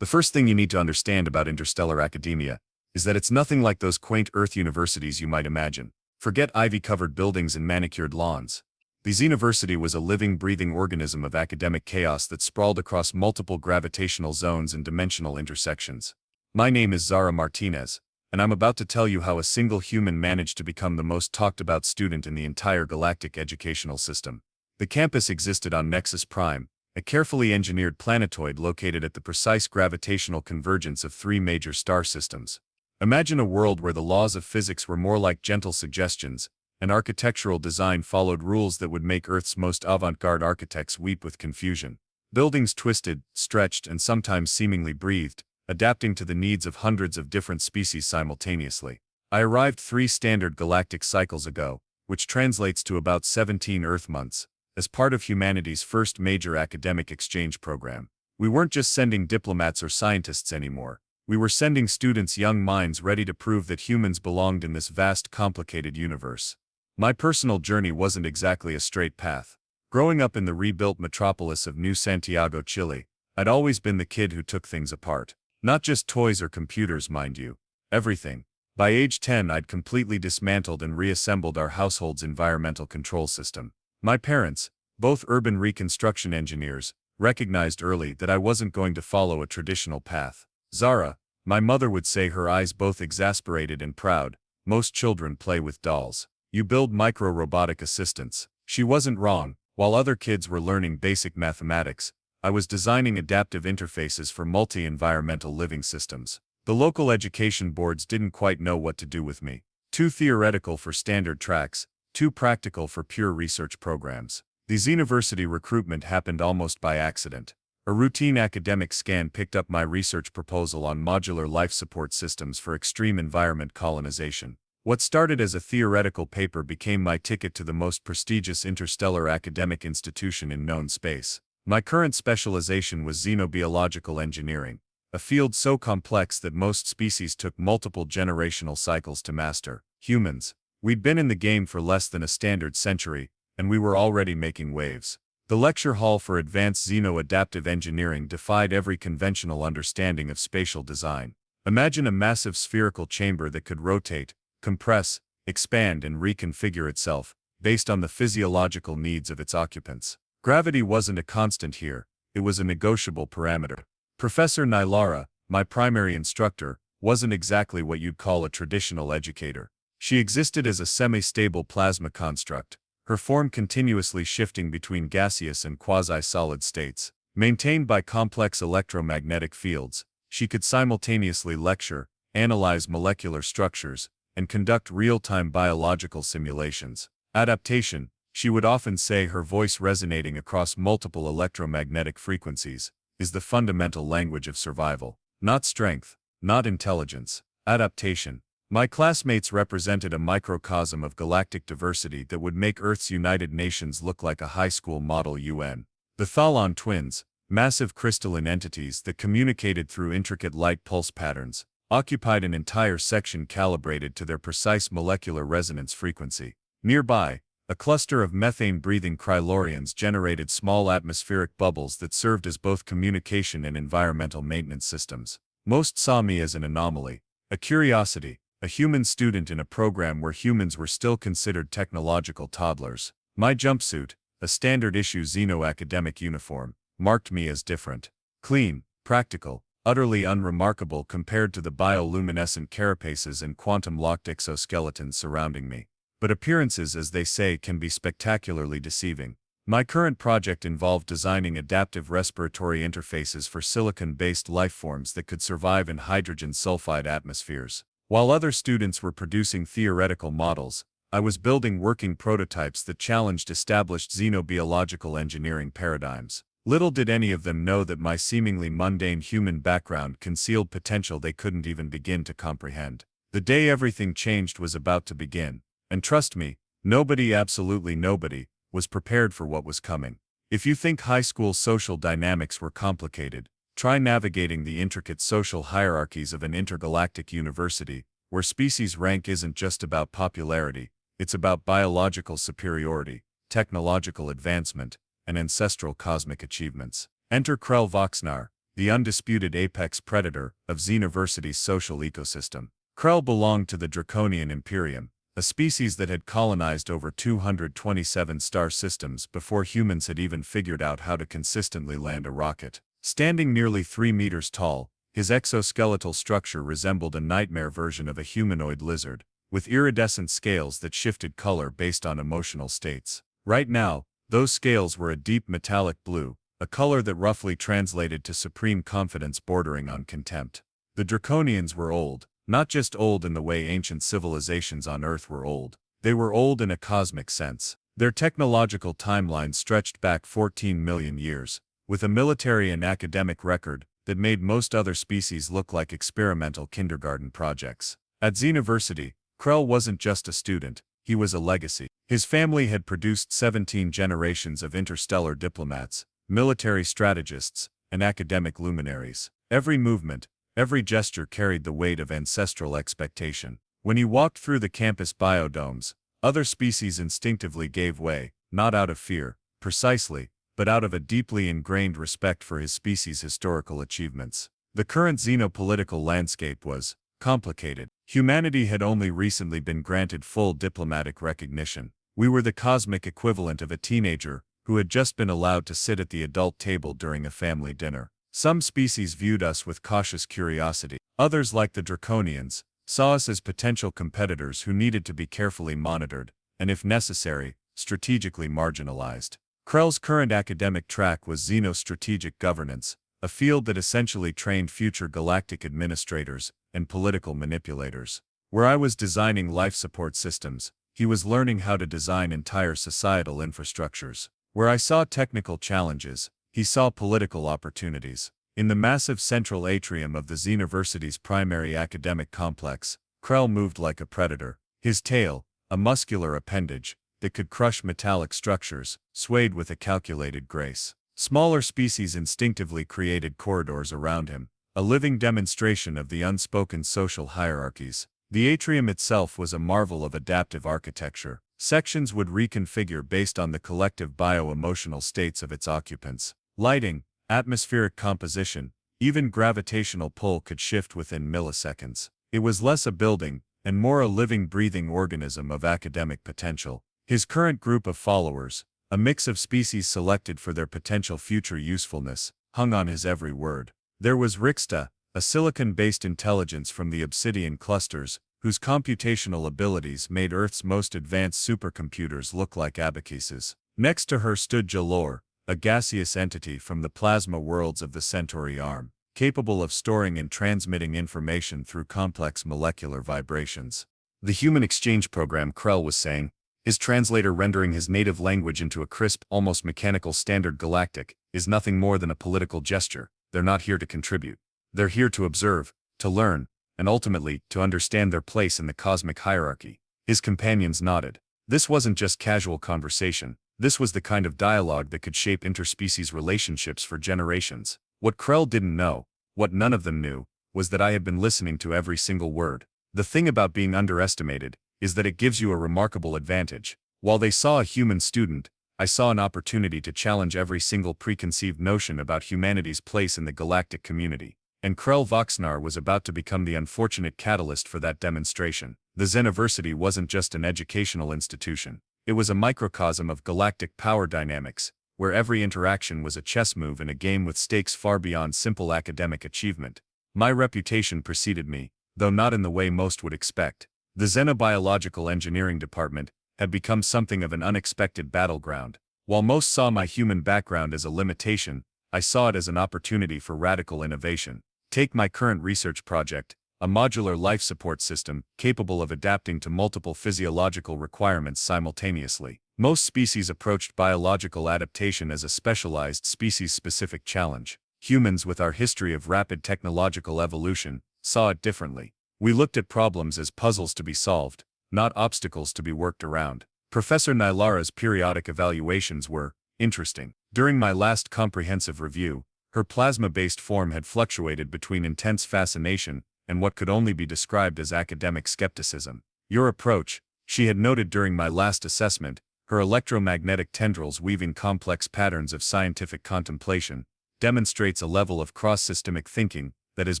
The first thing you need to understand about interstellar academia is that it's nothing like those quaint Earth universities you might imagine. Forget ivy-covered buildings and manicured lawns. The Xenoversity was a living, breathing organism of academic chaos that sprawled across multiple gravitational zones and dimensional intersections. My name is Zara Martinez, and I'm about to tell you how a single human managed to become the most talked-about student in the entire galactic educational system. The campus existed on Nexus Prime, a carefully engineered planetoid located at the precise gravitational convergence of three major star systems. Imagine a world where the laws of physics were more like gentle suggestions, and architectural design followed rules that would make Earth's most avant-garde architects weep with confusion. Buildings twisted, stretched, and sometimes seemingly breathed, adapting to the needs of hundreds of different species simultaneously. I arrived 3 standard galactic cycles ago, which translates to about 17 Earth months, as part of humanity's first major academic exchange program. We weren't just sending diplomats or scientists anymore. We were sending students, young minds ready to prove that humans belonged in this vast, complicated universe. My personal journey wasn't exactly a straight path. Growing up in the rebuilt metropolis of New Santiago, Chile, I'd always been the kid who took things apart. Not just toys or computers, mind you. Everything. By age 10, I'd completely dismantled and reassembled our household's environmental control system. My parents, both urban reconstruction engineers, recognized early that I wasn't going to follow a traditional path. Zara, my mother would say, her eyes both exasperated and proud, most children play with dolls. You build micro-robotic assistants. She wasn't wrong. While other kids were learning basic mathematics, I was designing adaptive interfaces for multi-environmental living systems. The local education boards didn't quite know what to do with me. Too theoretical for standard tracks, too practical for pure research programs. The Xenoversity recruitment happened almost by accident. A routine academic scan picked up my research proposal on modular life support systems for extreme environment colonization. What started as a theoretical paper became my ticket to the most prestigious interstellar academic institution in known space. My current specialization was xenobiological engineering, a field so complex that most species took multiple generational cycles to master. Humans. We'd been in the game for less than a standard century, and we were already making waves. The lecture hall for advanced xeno-adaptive engineering defied every conventional understanding of spatial design. Imagine a massive spherical chamber that could rotate, compress, expand, and reconfigure itself, based on the physiological needs of its occupants. Gravity wasn't a constant here, it was a negotiable parameter. Professor Nylara, my primary instructor, wasn't exactly what you'd call a traditional educator. She existed as a semi-stable plasma construct, her form continuously shifting between gaseous and quasi-solid states. Maintained by complex electromagnetic fields, she could simultaneously lecture, analyze molecular structures, and conduct real-time biological simulations. Adaptation, she would often say, her voice resonating across multiple electromagnetic frequencies, is the fundamental language of survival. Not strength, not intelligence. Adaptation. My classmates represented a microcosm of galactic diversity that would make Earth's United Nations look like a high school model UN. The Thalon twins, massive crystalline entities that communicated through intricate light pulse patterns, occupied an entire section calibrated to their precise molecular resonance frequency. Nearby, a cluster of methane-breathing Krylorians generated small atmospheric bubbles that served as both communication and environmental maintenance systems. Most saw me as an anomaly, a curiosity, a human student in a program where humans were still considered technological toddlers. My jumpsuit, a standard-issue xeno-academic uniform, marked me as different. Clean, practical, utterly unremarkable compared to the bioluminescent carapaces and quantum-locked exoskeletons surrounding me. But appearances, as they say, can be spectacularly deceiving. My current project involved designing adaptive respiratory interfaces for silicon-based lifeforms that could survive in hydrogen sulfide atmospheres. While other students were producing theoretical models, I was building working prototypes that challenged established xenobiological engineering paradigms. Little did any of them know that my seemingly mundane human background concealed potential they couldn't even begin to comprehend. The day everything changed was about to begin, and trust me, nobody, absolutely nobody, was prepared for what was coming. If you think high school social dynamics were complicated, try navigating the intricate social hierarchies of an intergalactic university, where species rank isn't just about popularity, it's about biological superiority, technological advancement, and ancestral cosmic achievements. Enter Krell Voxnar, the undisputed apex predator of Xenoversity's social ecosystem. Krell belonged to the Draconian Imperium, a species that had colonized over 227 star systems before humans had even figured out how to consistently land a rocket. Standing nearly 3 meters tall, his exoskeletal structure resembled a nightmare version of a humanoid lizard, with iridescent scales that shifted color based on emotional states. Right now, those scales were a deep metallic blue, a color that roughly translated to supreme confidence bordering on contempt. The Draconians were old, not just old in the way ancient civilizations on Earth were old. They were old in a cosmic sense. Their technological timeline stretched back 14 million years, with a military and academic record that made most other species look like experimental kindergarten projects. At Xenoversity, Krell wasn't just a student, he was a legacy. His family had produced 17 generations of interstellar diplomats, military strategists, and academic luminaries. Every movement, every gesture carried the weight of ancestral expectation. When he walked through the campus biodomes, other species instinctively gave way, not out of fear, precisely, but out of a deeply ingrained respect for his species' historical achievements. The current xenopolitical landscape was complicated. Humanity had only recently been granted full diplomatic recognition. We were the cosmic equivalent of a teenager who had just been allowed to sit at the adult table during a family dinner. Some species viewed us with cautious curiosity. Others, like the Draconians, saw us as potential competitors who needed to be carefully monitored, and if necessary, strategically marginalized. Krell's current academic track was xenostrategic governance, a field that essentially trained future galactic administrators and political manipulators. Where I was designing life support systems, he was learning how to design entire societal infrastructures. Where I saw technical challenges, he saw political opportunities. In the massive central atrium of the Xenoversity's primary academic complex, Krell moved like a predator. His tail, a muscular appendage that could crush metallic structures, swayed with a calculated grace. Smaller species instinctively created corridors around him, a living demonstration of the unspoken social hierarchies. The atrium itself was a marvel of adaptive architecture. Sections would reconfigure based on the collective bio-emotional states of its occupants. Lighting, atmospheric composition, even gravitational pull could shift within milliseconds. It was less a building, and more a living, breathing organism of academic potential. His current group of followers, a mix of species selected for their potential future usefulness, hung on his every word. There was Rixta, a silicon-based intelligence from the Obsidian clusters, whose computational abilities made Earth's most advanced supercomputers look like abacuses. Next to her stood Jalor, a gaseous entity from the plasma worlds of the Centauri arm, capable of storing and transmitting information through complex molecular vibrations. The human exchange program, Krell was saying, his translator rendering his native language into a crisp, almost mechanical standard Galactic, is nothing more than a political gesture. They're not here to contribute. They're here to observe, to learn, and ultimately, to understand their place in the cosmic hierarchy. His companions nodded. This wasn't just casual conversation. This was the kind of dialogue that could shape interspecies relationships for generations. What Krell didn't know, what none of them knew, was that I had been listening to every single word. The thing about being underestimated is that it gives you a remarkable advantage. While they saw a human student, I saw an opportunity to challenge every single preconceived notion about humanity's place in the galactic community. And Krell Voxnar was about to become the unfortunate catalyst for that demonstration. The Xenoversity wasn't just an educational institution. It was a microcosm of galactic power dynamics, where every interaction was a chess move in a game with stakes far beyond simple academic achievement. My reputation preceded me, though not in the way most would expect. The Xenobiological Engineering Department had become something of an unexpected battleground. While most saw my human background as a limitation, I saw it as an opportunity for radical innovation. Take my current research project, a modular life support system capable of adapting to multiple physiological requirements simultaneously. Most species approached biological adaptation as a specialized species-specific challenge. Humans, with our history of rapid technological evolution, saw it differently. We looked at problems as puzzles to be solved, not obstacles to be worked around. Professor Nylara's periodic evaluations were interesting. During my last comprehensive review, her plasma-based form had fluctuated between intense fascination and what could only be described as academic skepticism. Your approach, she had noted during my last assessment, her electromagnetic tendrils weaving complex patterns of scientific contemplation, demonstrates a level of cross-systemic thinking that is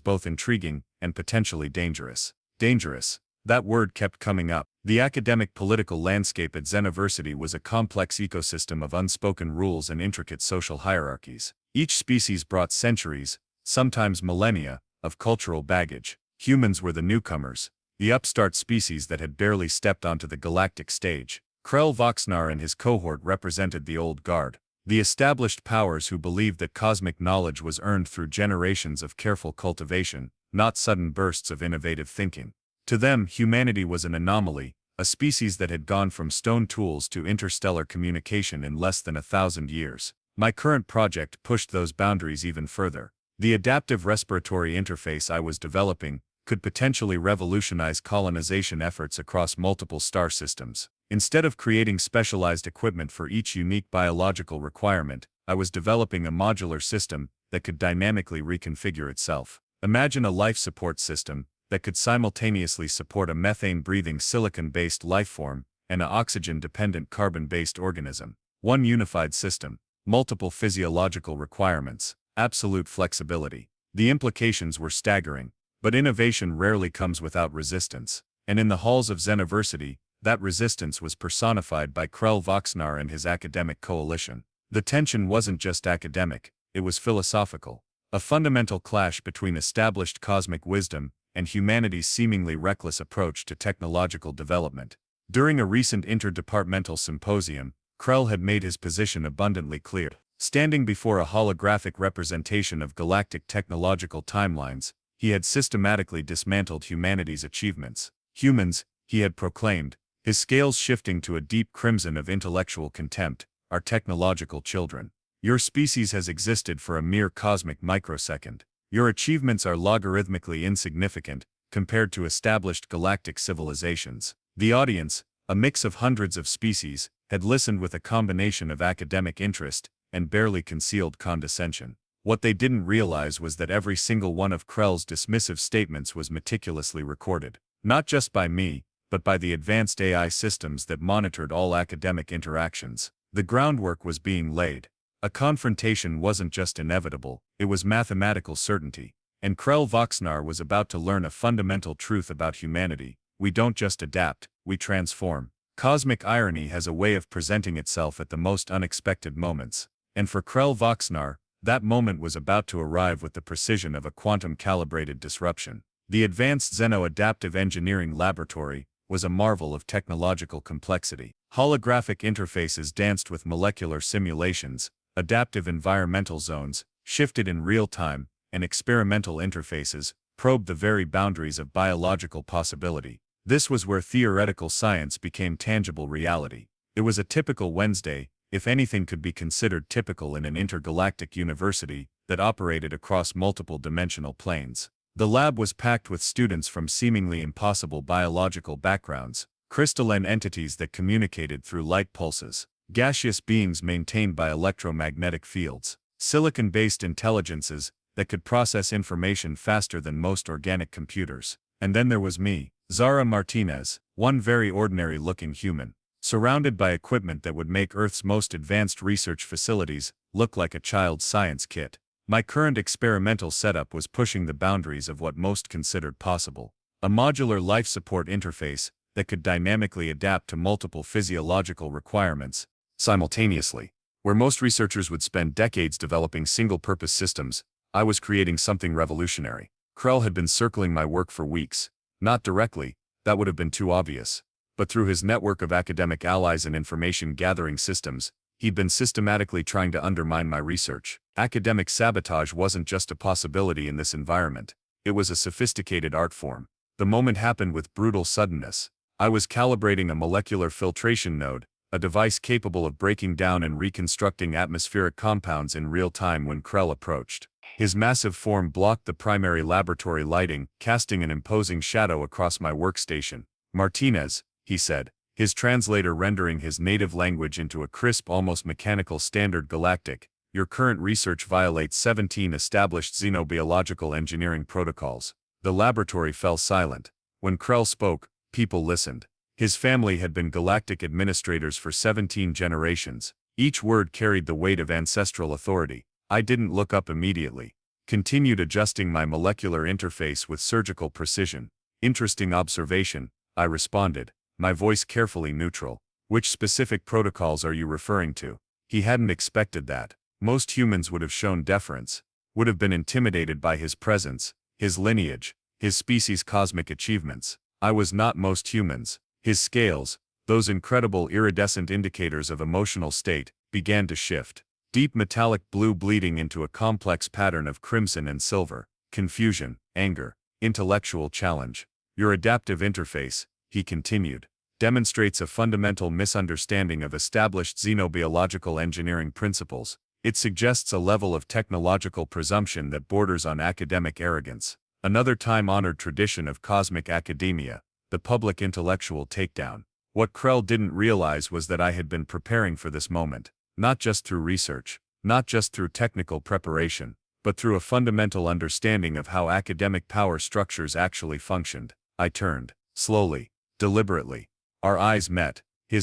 both intriguing and potentially dangerous. Dangerous. That word kept coming up. The academic political landscape at Xenoversity was a complex ecosystem of unspoken rules and intricate social hierarchies. Each species brought centuries, sometimes millennia, of cultural baggage. Humans were the newcomers, the upstart species that had barely stepped onto the galactic stage. Krell Voxnar and his cohort represented the old guard, the established powers who believed that cosmic knowledge was earned through generations of careful cultivation, not sudden bursts of innovative thinking. To them, humanity was an anomaly, a species that had gone from stone tools to interstellar communication in less than 1,000 years. My current project pushed those boundaries even further. The adaptive respiratory interface I was developing could potentially revolutionize colonization efforts across multiple star systems. Instead of creating specialized equipment for each unique biological requirement, I was developing a modular system that could dynamically reconfigure itself. Imagine a life support system that could simultaneously support a methane-breathing silicon-based lifeform and an oxygen-dependent carbon-based organism. One unified system, multiple physiological requirements, absolute flexibility. The implications were staggering, but innovation rarely comes without resistance, and in the halls of Xenoversity, that resistance was personified by Krell Voxnar and his academic coalition. The tension wasn't just academic, it was philosophical. A fundamental clash between established cosmic wisdom and humanity's seemingly reckless approach to technological development. During a recent interdepartmental symposium, Krell had made his position abundantly clear. Standing before a holographic representation of galactic technological timelines, he had systematically dismantled humanity's achievements. Humans, he had proclaimed, his scales shifting to a deep crimson of intellectual contempt, are technological children. Your species has existed for a mere cosmic microsecond. Your achievements are logarithmically insignificant compared to established galactic civilizations. The audience, a mix of hundreds of species, had listened with a combination of academic interest and barely concealed condescension. What they didn't realize was that every single one of Krell's dismissive statements was meticulously recorded, not just by me, but by the advanced AI systems that monitored all academic interactions. The groundwork was being laid. A confrontation wasn't just inevitable, it was mathematical certainty. And Krell Voxnar was about to learn a fundamental truth about humanity: we don't just adapt, we transform. Cosmic irony has a way of presenting itself at the most unexpected moments. And for Krell Voxnar, that moment was about to arrive with the precision of a quantum-calibrated disruption. The Advanced Xeno Adaptive Engineering Laboratory was a marvel of technological complexity. Holographic interfaces danced with molecular simulations, adaptive environmental zones shifted in real time, and experimental interfaces probed the very boundaries of biological possibility. This was where theoretical science became tangible reality. It was a typical Wednesday, if anything could be considered typical in an intergalactic university that operated across multiple dimensional planes. The lab was packed with students from seemingly impossible biological backgrounds, crystalline entities that communicated through light pulses, gaseous beings maintained by electromagnetic fields, silicon-based intelligences that could process information faster than most organic computers. And then there was me, Zara Martinez, one very ordinary-looking human, surrounded by equipment that would make Earth's most advanced research facilities look like a child's science kit. My current experimental setup was pushing the boundaries of what most considered possible. A modular life support interface that could dynamically adapt to multiple physiological requirements simultaneously. Where most researchers would spend decades developing single-purpose systems, I was creating something revolutionary. Krell had been circling my work for weeks. Not directly, that would have been too obvious. But through his network of academic allies and information-gathering systems, he'd been systematically trying to undermine my research. Academic sabotage wasn't just a possibility in this environment. It was a sophisticated art form. The moment happened with brutal suddenness. I was calibrating a molecular filtration node, a device capable of breaking down and reconstructing atmospheric compounds in real time when Krell approached. His massive form blocked the primary laboratory lighting, casting an imposing shadow across my workstation. "Martinez," he said, his translator rendering his native language into a crisp, almost mechanical standard Galactic, "your current research violates 17 established xenobiological engineering protocols." The laboratory fell silent. When Krell spoke, people listened. His family had been galactic administrators for 17 generations. Each word carried the weight of ancestral authority. I didn't look up immediately. Continued adjusting my molecular interface with surgical precision. Interesting observation, I responded, my voice carefully neutral. Which specific protocols are you referring to? He hadn't expected that. Most humans would have shown deference, would have been intimidated by his presence, his lineage, his species' cosmic achievements. I was not most humans. His scales, those incredible iridescent indicators of emotional state, began to shift. Deep metallic blue bleeding into a complex pattern of crimson and silver, confusion, anger, intellectual challenge. Your adaptive interface, he continued, demonstrates a fundamental misunderstanding of established xenobiological engineering principles. It suggests a level of technological presumption that borders on academic arrogance. Another time-honored tradition of cosmic academia, the public intellectual takedown. What Krell didn't realize was that I had been preparing for this moment, not just through research, not just through technical preparation, but through a fundamental understanding of how academic power structures actually functioned. I turned, slowly, deliberately. Our eyes met.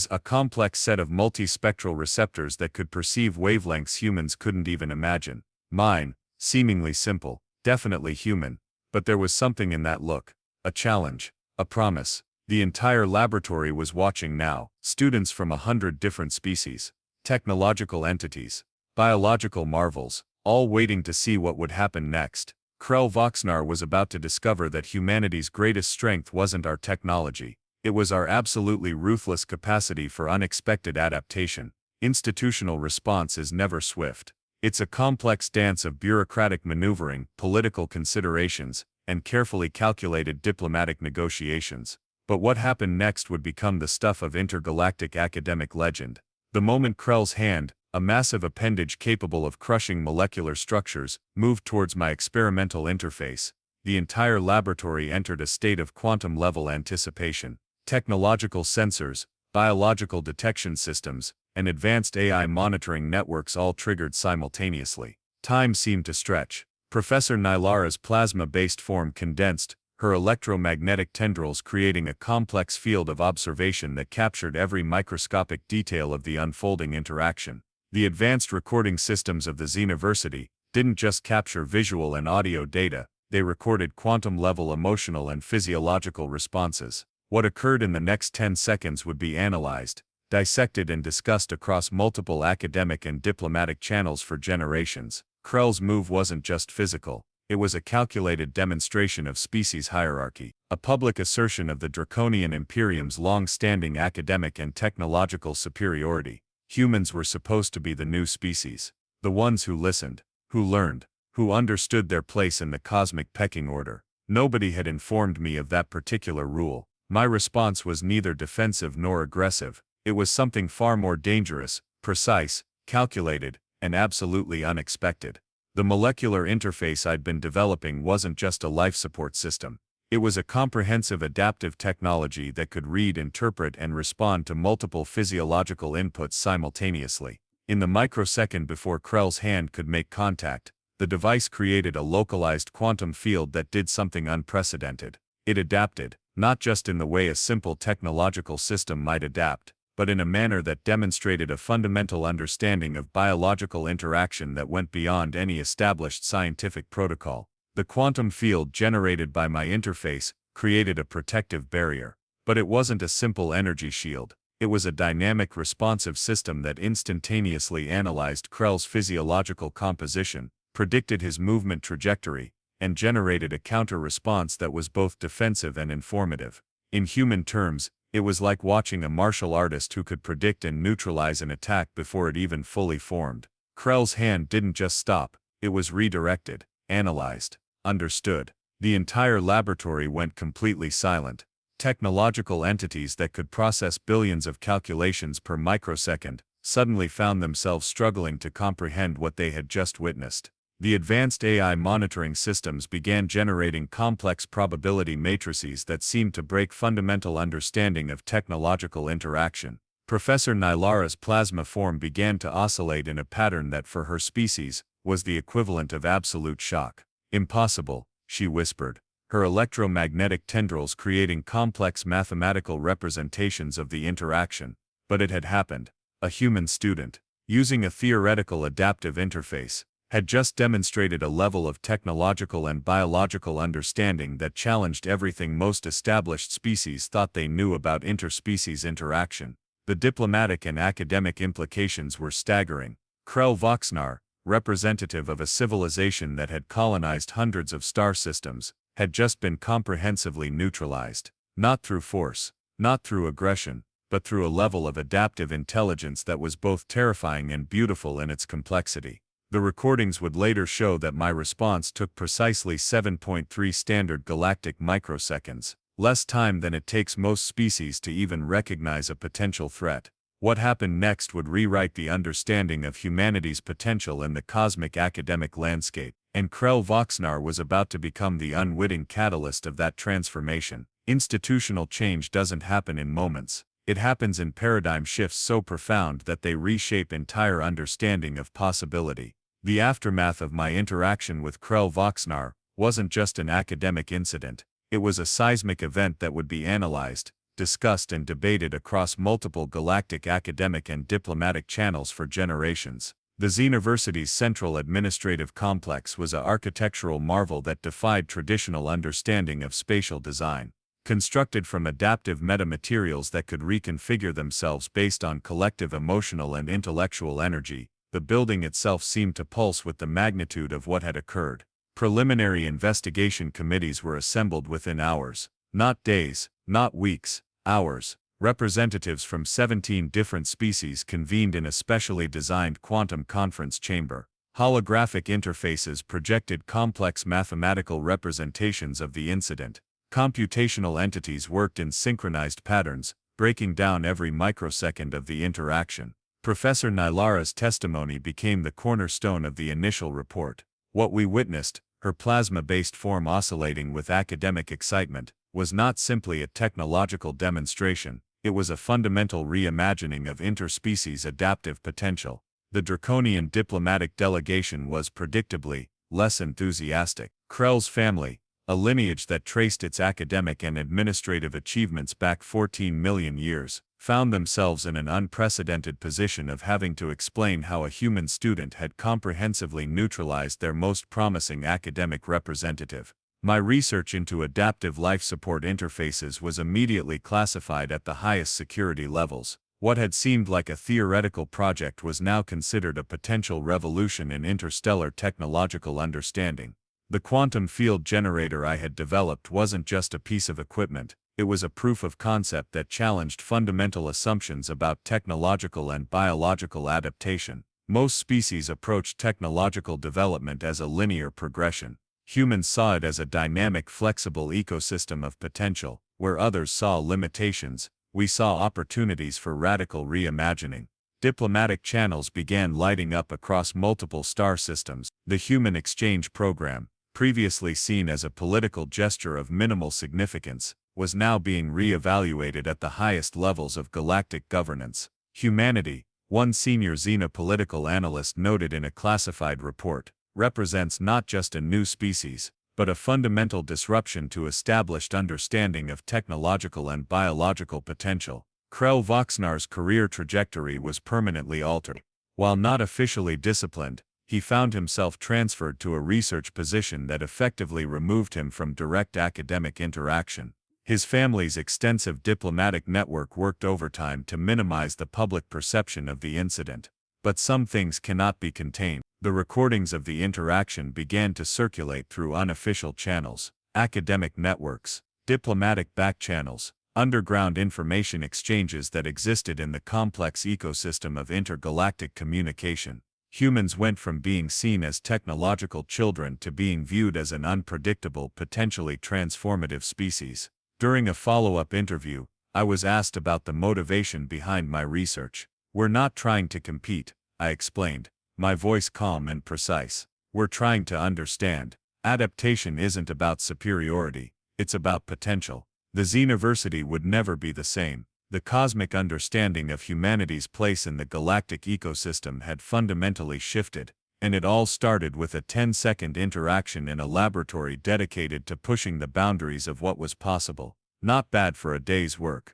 A complex set of multispectral receptors that could perceive wavelengths humans couldn't even imagine. Mine, seemingly simple, definitely human, but there was something in that look. A challenge, a promise. The entire laboratory was watching now, students from 100 different species, technological entities, biological marvels, all waiting to see what would happen next. Krell Voxnar was about to discover that humanity's greatest strength wasn't our technology. It was our absolutely ruthless capacity for unexpected adaptation. Institutional response is never swift. It's a complex dance of bureaucratic maneuvering, political considerations, and carefully calculated diplomatic negotiations. But what happened next would become the stuff of intergalactic academic legend. The moment Krell's hand, a massive appendage capable of crushing molecular structures, moved towards my experimental interface, the entire laboratory entered a state of quantum-level anticipation. Technological sensors, biological detection systems, and advanced AI monitoring networks all triggered simultaneously. Time seemed to stretch. Professor Nylara's plasma-based form condensed, her electromagnetic tendrils creating a complex field of observation that captured every microscopic detail of the unfolding interaction. The advanced recording systems of the Xenoversity didn't just capture visual and audio data, they recorded quantum-level emotional and physiological responses. What occurred in the next 10 seconds would be analyzed, dissected and discussed across multiple academic and diplomatic channels for generations. Krell's move wasn't just physical, it was a calculated demonstration of species hierarchy, a public assertion of the draconian Imperium's long-standing academic and technological superiority. Humans were supposed to be the new species, the ones who listened, who learned, who understood their place in the cosmic pecking order. Nobody had informed me of that particular rule. My response was neither defensive nor aggressive. It was something far more dangerous, precise, calculated, and absolutely unexpected. The molecular interface I'd been developing wasn't just a life support system. It was a comprehensive adaptive technology that could read, interpret, and respond to multiple physiological inputs simultaneously. In the microsecond before Krell's hand could make contact, the device created a localized quantum field that did something unprecedented. It adapted, not just in the way a simple technological system might adapt, but in a manner that demonstrated a fundamental understanding of biological interaction that went beyond any established scientific protocol. The quantum field generated by my interface created a protective barrier. But it wasn't a simple energy shield. It was a dynamic responsive system that instantaneously analyzed Krell's physiological composition, predicted his movement trajectory, and generated a counter-response that was both defensive and informative. In human terms, it was like watching a martial artist who could predict and neutralize an attack before it even fully formed. Krell's hand didn't just stop, it was redirected, analyzed, understood. The entire laboratory went completely silent. Technological entities that could process billions of calculations per microsecond suddenly found themselves struggling to comprehend what they had just witnessed. The advanced AI monitoring systems began generating complex probability matrices that seemed to break fundamental understanding of technological interaction. Professor Nylara's plasma form began to oscillate in a pattern that for her species was the equivalent of absolute shock. "Impossible," she whispered, her electromagnetic tendrils creating complex mathematical representations of the interaction. But it had happened. A human student, using a theoretical adaptive interface, had just demonstrated a level of technological and biological understanding that challenged everything most established species thought they knew about interspecies interaction. The diplomatic and academic implications were staggering. Krell Voxnar, representative of a civilization that had colonized hundreds of star systems, had just been comprehensively neutralized. Not through force, not through aggression, but through a level of adaptive intelligence that was both terrifying and beautiful in its complexity. The recordings would later show that my response took precisely 7.3 standard galactic microseconds, less time than it takes most species to even recognize a potential threat. What happened next would rewrite the understanding of humanity's potential in the cosmic academic landscape, and Krell Voxnar was about to become the unwitting catalyst of that transformation. Institutional change doesn't happen in moments. It happens in paradigm shifts so profound that they reshape entire understanding of possibility. The aftermath of my interaction with Krell Voxnar wasn't just an academic incident. It was a seismic event that would be analyzed, discussed and debated across multiple galactic academic and diplomatic channels for generations. The Xeniversity's central administrative complex was an architectural marvel that defied traditional understanding of spatial design. Constructed from adaptive metamaterials that could reconfigure themselves based on collective emotional and intellectual energy, the building itself seemed to pulse with the magnitude of what had occurred. Preliminary investigation committees were assembled within hours, not days, not weeks, hours. Representatives from 17 different species convened in a specially designed quantum conference chamber. Holographic interfaces projected complex mathematical representations of the incident. Computational entities worked in synchronized patterns, breaking down every microsecond of the interaction. Professor Nylara's testimony became the cornerstone of the initial report. What we witnessed, her plasma-based form oscillating with academic excitement, was not simply a technological demonstration, it was a fundamental reimagining of interspecies adaptive potential. The draconian diplomatic delegation was predictably less enthusiastic. Krell's family, a lineage that traced its academic and administrative achievements back 14 million years, found themselves in an unprecedented position of having to explain how a human student had comprehensively neutralized their most promising academic representative. My research into adaptive life support interfaces was immediately classified at the highest security levels. What had seemed like a theoretical project was now considered a potential revolution in interstellar technological understanding. The quantum field generator I had developed wasn't just a piece of equipment, it was a proof of concept that challenged fundamental assumptions about technological and biological adaptation. Most species approached technological development as a linear progression. Humans saw it as a dynamic, flexible ecosystem of potential. Where others saw limitations, we saw opportunities for radical reimagining. Diplomatic channels began lighting up across multiple star systems. The Human Exchange Program, previously seen as a political gesture of minimal significance, was now being re-evaluated at the highest levels of galactic governance. Humanity, one senior xenopolitical analyst noted in a classified report, represents not just a new species, but a fundamental disruption to established understanding of technological and biological potential. Krell Voxnar's career trajectory was permanently altered. While not officially disciplined, he found himself transferred to a research position that effectively removed him from direct academic interaction. His family's extensive diplomatic network worked overtime to minimize the public perception of the incident. But some things cannot be contained. The recordings of the interaction began to circulate through unofficial channels, academic networks, diplomatic backchannels, underground information exchanges that existed in the complex ecosystem of intergalactic communication. Humans went from being seen as technological children to being viewed as an unpredictable, potentially transformative species. During a follow-up interview, I was asked about the motivation behind my research. "We're not trying to compete," I explained, my voice calm and precise. "We're trying to understand. Adaptation isn't about superiority, it's about potential." The Xeniversity would never be the same. The cosmic understanding of humanity's place in the galactic ecosystem had fundamentally shifted, and it all started with a 10-second interaction in a laboratory dedicated to pushing the boundaries of what was possible. Not bad for a day's work.